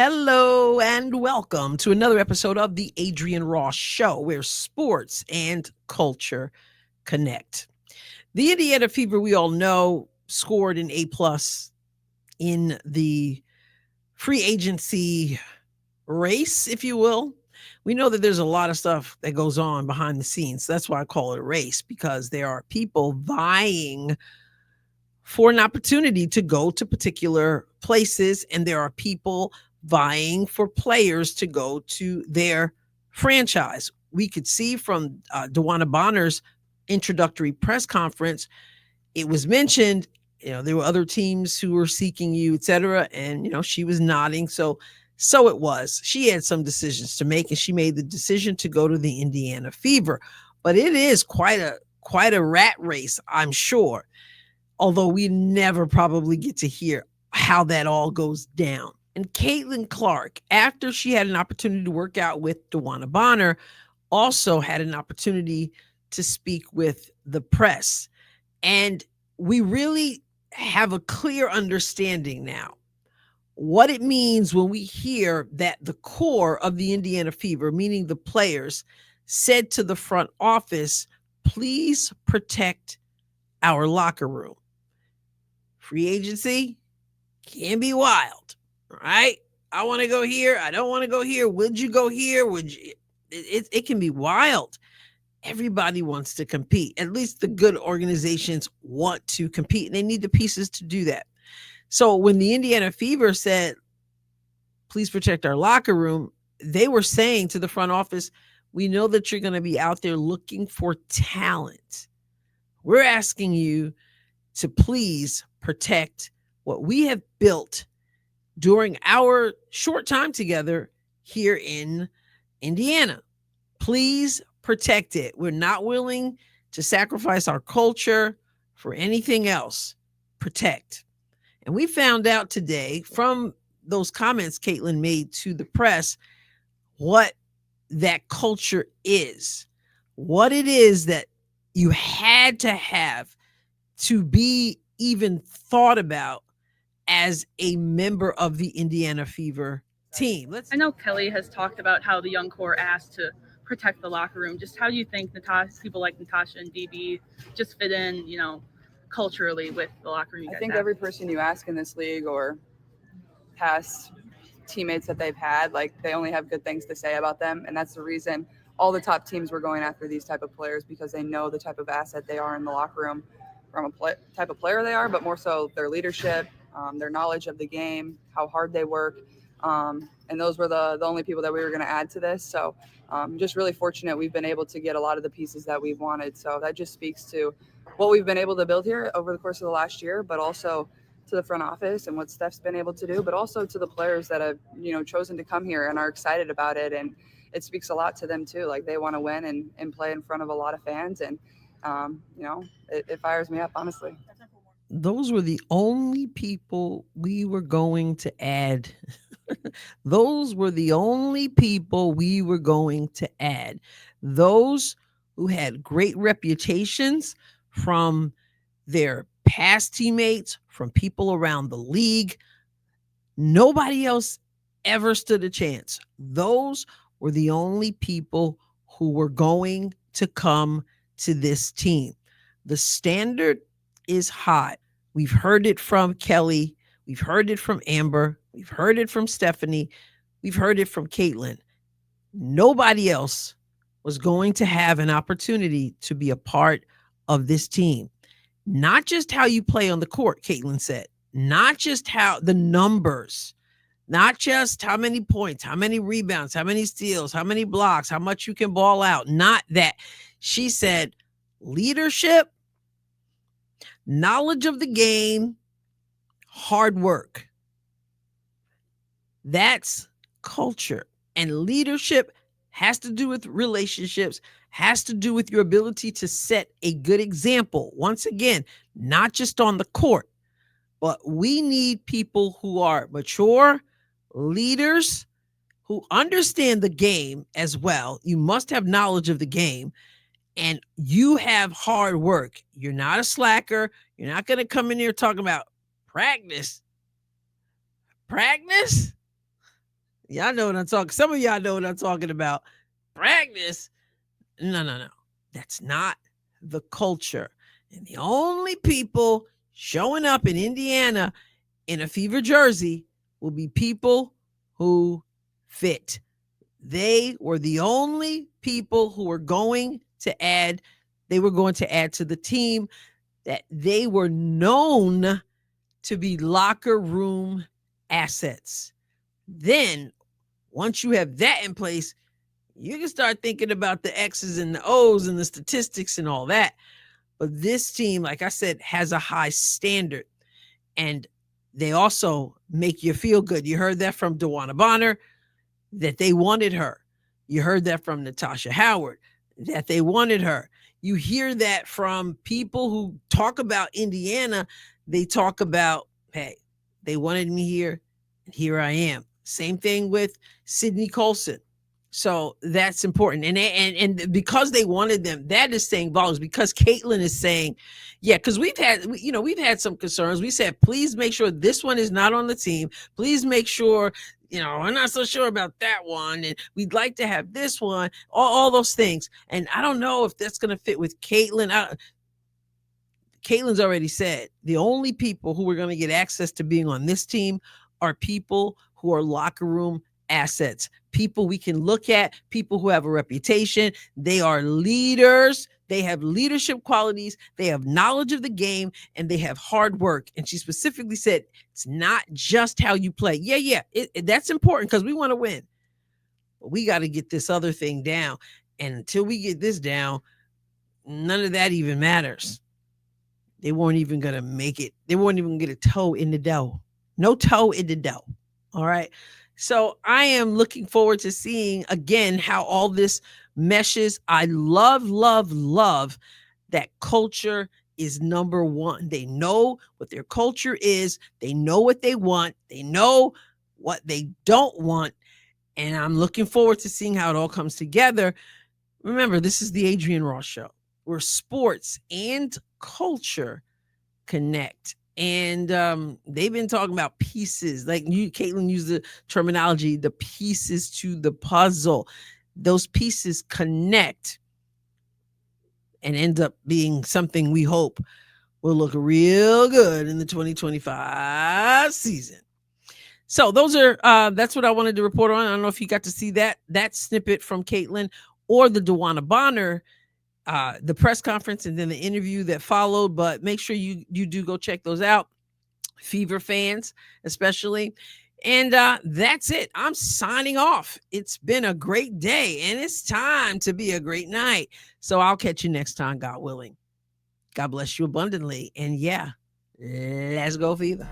Hello and welcome to another episode of the Adrienne Ross Show, where sports and culture connect. The Indiana Fever, we all know, scored an A+ in the free agency race, if you will. We know that there's a lot of stuff that goes on behind the scenes. That's why I call it a race, because there are people vying for an opportunity to go to particular places, and there are people vying for players to go to their franchise. We could see from DeWanna Bonner's introductory press conference, it was mentioned, there were other teams who were seeking you, etc. And, she was nodding. So it was. She had some decisions to make, and she made the decision to go to the Indiana Fever. But it is quite a rat race, I'm sure. Although we never probably get to hear how that all goes down. And Caitlin Clark, after she had an opportunity to work out with DeWanna Bonner, also had an opportunity to speak with the press. And we really have a clear understanding now what it means when we hear that the core of the Indiana Fever, meaning the players, said to the front office, please protect our locker room. Free agency can be wild, right? I want to go here. I don't want to go here. Would you go here? Would you? It can be wild. Everybody wants to compete. At least the good organizations want to compete, and they need the pieces to do that. So when the Indiana Fever said, please protect our locker room, they were saying to the front office, we know that you're going to be out there looking for talent. We're asking you to please protect what we have built during our short time together here in Indiana. Please protect it. We're not willing to sacrifice our culture for anything else. Protect. And we found out today from those comments Caitlin made to the press what that culture is, what it is that you had to have to be even thought about as a member of the Indiana Fever team. I know Kelly has talked about how the young core asked to protect the locker room. Just how do you think people like Natasha and DB just fit in, culturally with the locker room? I think every person you ask in this league or past teammates that they've had, like, they only have good things to say about them. And that's the reason all the top teams were going after these type of players, because they know the type of asset they are in the locker room from type of player they are, but more so their leadership, their knowledge of the game, how hard they work. And those were the only people that we were going to add to this. So just really fortunate we've been able to get a lot of the pieces that we've wanted. So that just speaks to what we've been able to build here over the course of the last year, but also to the front office and what Steph's been able to do, but also to the players that have, chosen to come here and are excited about it. And it speaks a lot to them too. Like, they want to win and play in front of a lot of fans. And, it fires me up, honestly. Those were the only people we were going to add. Those were the only people we were going to add. Those who had great reputations from their past teammates, from people around the league. Nobody else ever stood a chance. Those were the only people who were going to come to this team. The standard is high. We've heard it from Kelly. We've heard it from Amber. We've heard it from Stephanie. We've heard it from Caitlin. Nobody else was going to have an opportunity to be a part of this team. Not just how you play on the court, Caitlin said. Not just how the numbers, not just how many points, how many rebounds, how many steals, how many blocks, how much you can ball out. Not that. She said leadership, knowledge of the game, hard work. That's culture. And leadership has to do with relationships, has to do with your ability to set a good example. Once again, not just on the court, but we need people who are mature leaders who understand the game as well. You must have knowledge of the game, and you have hard work. You're not a slacker. You're not going to come in here talking about practice. Practice? Y'all know what I'm talking. Some of y'all know what I'm talking about. Practice. No. That's not the culture. And the only people showing up in Indiana in a Fever jersey will be people who fit. They were the only people who were going to add, they were going to add to the team, that they were known to be locker room assets. Then, once you have that in place, you can start thinking about the X's and the O's and the statistics and all that. But this team, like I said, has a high standard. And they also make you feel good. You heard that from DeWanna Bonner, that they wanted her. You heard that from Natasha Howard, that they wanted her. You hear that from people who talk about Indiana. They talk about, hey, they wanted me here, and here I am. Same thing with Sydney Colson. So that's important. And because they wanted them, that is saying volumes, because Caitlin is saying, yeah, because we've had some concerns. We said, please make sure this one is not on the team. Please make sure, we're not so sure about that one. And we'd like to have this one, all those things. And I don't know if that's going to fit with Caitlin. Caitlin's already said the only people who are going to get access to being on this team are people who are locker room assets, people we can look at, people who have a reputation. They are leaders. They have leadership qualities. They have knowledge of the game, and they have hard work. And she specifically said, it's not just how you play. Yeah. That's important because we want to win. But we got to get this other thing down. And until we get this down, none of that even matters. They weren't even going to make it. They weren't even going to get a toe in the dough. No toe in the dough. All right. So I am looking forward to seeing again how all this meshes. I love that culture is number one. They know what their culture is. They know what they want. They know what they don't want. And I'm looking forward to seeing how it all comes together. Remember, this is the Adrienne Ross Show, where sports and culture connect. And they've been talking about pieces, like Caitlin used the terminology, the pieces to the puzzle. Those pieces connect and end up being something we hope will look real good in the 2025 season. So those are that's what I wanted to report on. I don't know if you got to see that snippet from Caitlin or the DeWanna Bonner the press conference and then the interview that followed, but make sure you do go check those out, Fever fans especially. And that's it. I'm signing off. It's been a great day, and it's time to be a great night. So I'll catch you next time, God willing. God bless you abundantly. And yeah, let's go Fever.